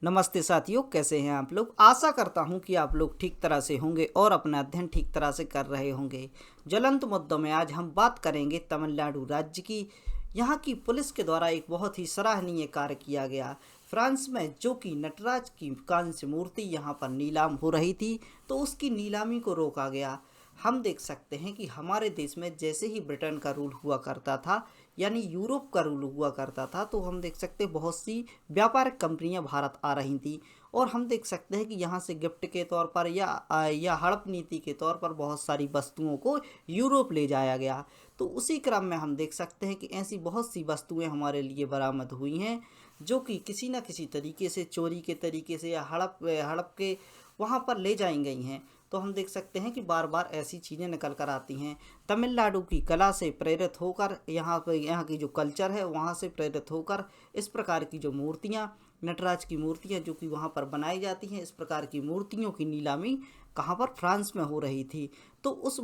नमस्ते साथियों, कैसे हैं आप लोग। आशा करता हूं कि आप लोग ठीक तरह से होंगे और अपना अध्ययन ठीक तरह से कर रहे होंगे। ज्वलंत मुद्दों में आज हम बात करेंगे तमिलनाडु राज्य की। यहां की पुलिस के द्वारा एक बहुत ही सराहनीय कार्य किया गया। फ्रांस में जो कि नटराज की कांस्य मूर्ति यहां पर नीलाम हो रही थी, तो उसकी नीलामी को रोका गया। हम देख सकते हैं कि हमारे देश में जैसे ही ब्रिटेन का रूल हुआ करता था, यानी यूरोप का रूल हुआ करता था, तो हम देख सकते हैं बहुत सी व्यापारिक कंपनियां भारत आ रही थी। और हम देख सकते हैं कि यहाँ से गिफ्ट के तौर पर या हड़प नीति के तौर पर बहुत सारी वस्तुओं को यूरोप ले जाया गया। तो उसी क्रम में हम देख सकते हैं कि ऐसी बहुत सी वस्तुएं हमारे लिए बरामद हुई हैं, जो कि किसी न किसी तरीके से चोरी के तरीके से या हड़प हड़प के वहाँ पर ले जाई गई हैं। तो हम देख सकते हैं कि बार बार ऐसी चीज़ें निकल कर आती हैं। तमिलनाडु की कला से प्रेरित होकर, यहाँ की जो कल्चर है वहाँ से प्रेरित होकर इस प्रकार की जो मूर्तियाँ, नटराज की मूर्तियाँ जो कि वहाँ पर बनाई जाती हैं, इस प्रकार की मूर्तियों की नीलामी कहाँ पर, फ्रांस में हो रही थी। तो उस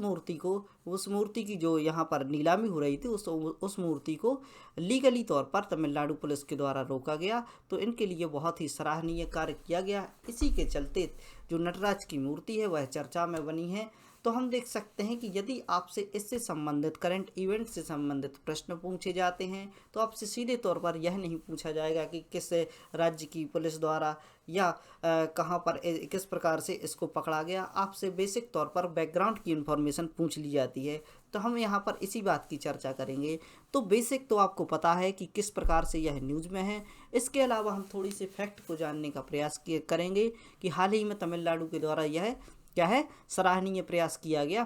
मूर्ति की जो यहाँ पर नीलामी हो रही थी, उस मूर्ति को लीगली तौर पर तमिलनाडु पुलिस के द्वारा रोका गया। तो इनके लिए बहुत ही सराहनीय कार्य किया गया। इसी के चलते जो नटराज की मूर्ति है वह चर्चा में बनी है। तो हम देख सकते हैं कि यदि आपसे इससे संबंधित करंट इवेंट से संबंधित प्रश्न पूछे जाते हैं, तो आपसे सीधे तौर पर यह नहीं पूछा जाएगा कि किस राज्य की पुलिस द्वारा या कहाँ पर किस प्रकार से इसको पकड़ा गया। आपसे बेसिक तौर पर बैकग्राउंड की इन्फॉर्मेशन पूछ ली जाती है। तो हम यहाँ पर इसी बात की चर्चा करेंगे। तो बेसिक तो आपको पता है कि किस प्रकार से यह न्यूज़ में है। इसके अलावा हम थोड़ी सी फैक्ट को जानने का प्रयास करेंगे कि हाल ही में तमिलनाडु के द्वारा यह क्या है, सराहनीय प्रयास किया गया।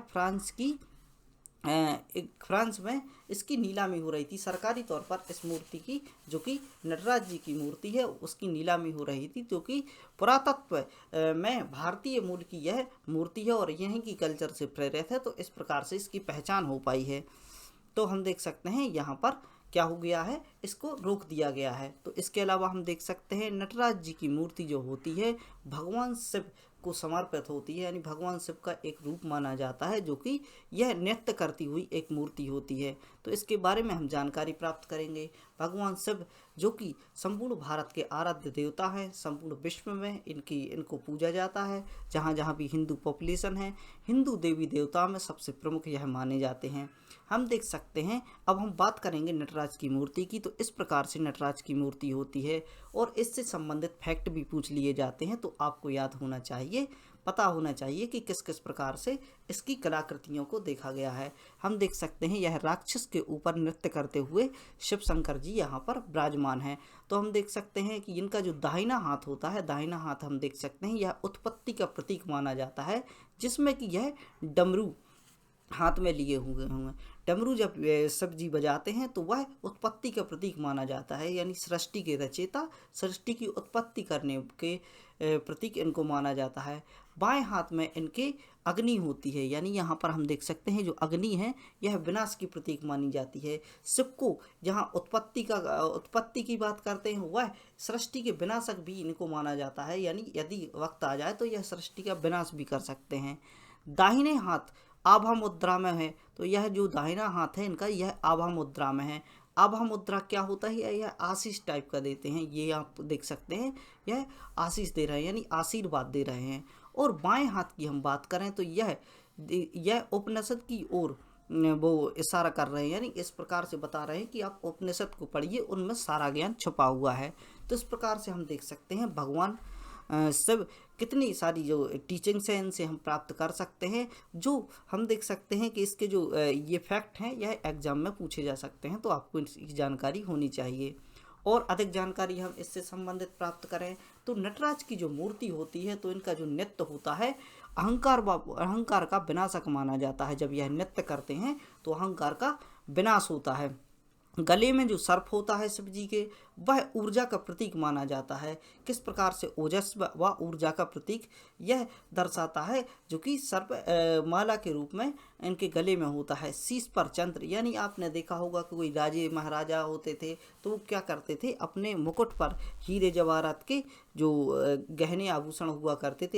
फ्रांस में इसकी नीलामी हो रही थी सरकारी तौर पर। इस मूर्ति की, जो कि नटराज जी की मूर्ति है, उसकी नीलामी हो रही थी, जो कि पुरातत्व में भारतीय मूल की यह मूर्ति है और यहीं की कल्चर से प्रेरित है। तो इस प्रकार से इसकी पहचान हो पाई है। तो हम देख सकते हैं यहाँ पर क्या हो गया है, इसको रोक दिया गया है। तो इसके अलावा हम देख सकते हैं नटराज जी की मूर्ति जो होती है भगवान शिव को समर्पित होती है, यानी भगवान शिव का एक रूप माना जाता है, जो कि यह नृत्य करती हुई एक मूर्ति होती है। तो इसके बारे में हम जानकारी प्राप्त करेंगे। भगवान शिव जो कि संपूर्ण भारत के आराध्य देवता हैं, संपूर्ण विश्व में इनको पूजा जाता है। जहाँ जहाँ भी हिंदू पॉपुलेशन है, हिंदू देवी देवताओं में सबसे प्रमुख यह माने जाते हैं। हम देख सकते हैं, अब हम बात करेंगे नटराज की मूर्ति की। तो इस प्रकार से नटराज की मूर्ति होती है और इससे संबंधित फैक्ट भी पूछ लिए जाते हैं। तो आपको याद होना चाहिए, पता होना चाहिए कि किस किस प्रकार से इसकी कलाकृतियों को देखा गया है। हम देख सकते हैं यह राक्षस के ऊपर नृत्य करते हुए शिव शंकर जी यहाँ पर विराजमान हैं। तो हम देख सकते हैं कि इनका जो दाहिना हाथ होता है, दाहिना हाथ हम देख सकते हैं यह उत्पत्ति का प्रतीक माना जाता है, जिसमें कि यह डमरू हाथ में लिए हुए होंगे। डमरू जब शिव जी बजाते हैं तो वह उत्पत्ति का प्रतीक माना जाता है, यानी सृष्टि के रचयिता, सृष्टि की उत्पत्ति करने के प्रतीक इनको माना जाता है। बाएं हाथ में इनके अग्नि होती है, यानी यहाँ पर हम देख सकते हैं जो अग्नि है यह विनाश की प्रतीक मानी जाती है। शिव को जहाँ उत्पत्ति की बात करते हैं, वह सृष्टि के विनाशक भी इनको माना जाता है, यानी यदि वक्त आ जाए तो यह सृष्टि का विनाश भी कर सकते हैं। दाहिने हाथ आभा मुद्रा में है। तो यह जो दाहिना हाथ है इनका, यह आभा मुद्रा में है। आभा मुद्रा क्या होता है, यह आशीष टाइप का देते हैं। ये आप देख सकते हैं यह आशीष दे रहे हैं, यानी आशीर्वाद दे रहे हैं। और बाएं हाथ की हम बात करें तो यह उपनिषद की ओर वो इशारा कर रहे हैं, यानी इस प्रकार से बता रहे हैं कि आप उपनिषद को पढ़िए, उनमें सारा ज्ञान छुपा हुआ है। तो इस प्रकार से हम देख सकते हैं भगवान सब कितनी सारी जो टीचिंग्स हैं इनसे हम प्राप्त कर सकते हैं। जो हम देख सकते हैं कि इसके जो ये फैक्ट हैं यह एग्जाम में पूछे जा सकते हैं। तो आपको इसकी जानकारी होनी चाहिए। और अधिक जानकारी हम इससे संबंधित प्राप्त करें तो नटराज की जो मूर्ति होती है, तो इनका जो नृत्य होता है अहंकार का विनाशक माना जाता है। जब यह नृत्य करते हैं तो अहंकार का विनाश होता है। गले में जो सर्प होता है शिव जी के, वह ऊर्जा का प्रतीक माना जाता है। किस प्रकार से ओजस्व व ऊर्जा का प्रतीक यह दर्शाता है, जो कि सर्प माला के रूप में इनके गले में होता है। शीश पर चंद्र, यानी आपने देखा होगा कि कोई राजे महाराजा होते थे तो वो क्या करते थे, अपने मुकुट पर हीरे जवाहरात के जो गहने आभूषण हुआ करते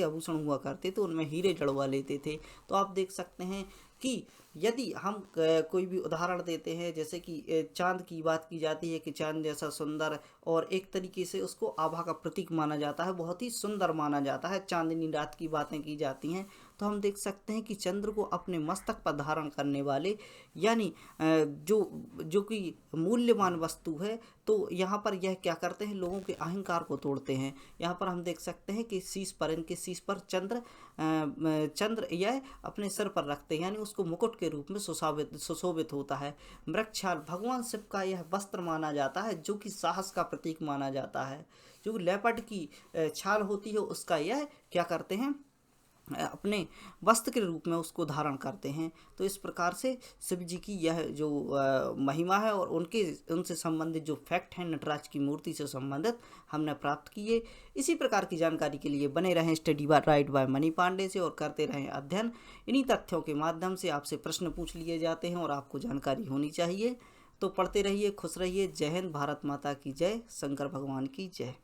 थे, उनमें हीरे जड़वा लेते थे। तो आप देख सकते हैं कि यदि हम कोई भी उदाहरण देते हैं, जैसे कि चांद की बात की जाती है कि चांद जैसा सुंदर, और एक तरीके से उसको आभा का प्रतीक माना जाता है, बहुत ही सुंदर माना जाता है, चांदनी रात की बातें की जाती हैं। तो हम देख सकते हैं कि चंद्र को अपने मस्तक पर धारण करने वाले, यानी जो जो कि मूल्यवान वस्तु है, तो यहाँ पर यह क्या करते हैं, लोगों के अहंकार को तोड़ते हैं। यहाँ पर हम देख सकते हैं कि शीश पर, इनके शीश पर चंद्र यह अपने सिर पर रखते हैं, यानी उसको मुकुट के रूप में सुशोभित होता है। मृगछाल भगवान शिव का यह वस्त्र माना जाता है, जो कि साहस का प्रतीक माना जाता है। जो लेपर्ड की छाल होती है, उसका यह क्या करते हैं, अपने वस्त्र के रूप में उसको धारण करते हैं। तो इस प्रकार से शिव जी की यह जो महिमा है और उनसे संबंधित जो फैक्ट हैं, नटराज की मूर्ति से संबंधित, हमने प्राप्त किए। इसी प्रकार की जानकारी के लिए बने रहें study right by Mani Pandey से, और करते रहें अध्ययन। इन्हीं तथ्यों के माध्यम से आपसे प्रश्न पूछ लिए जाते हैं और आपको जानकारी होनी चाहिए। तो पढ़ते रहिए, खुश रहिए। जय हिंद, भारत माता की जय, शंकर भगवान की जय।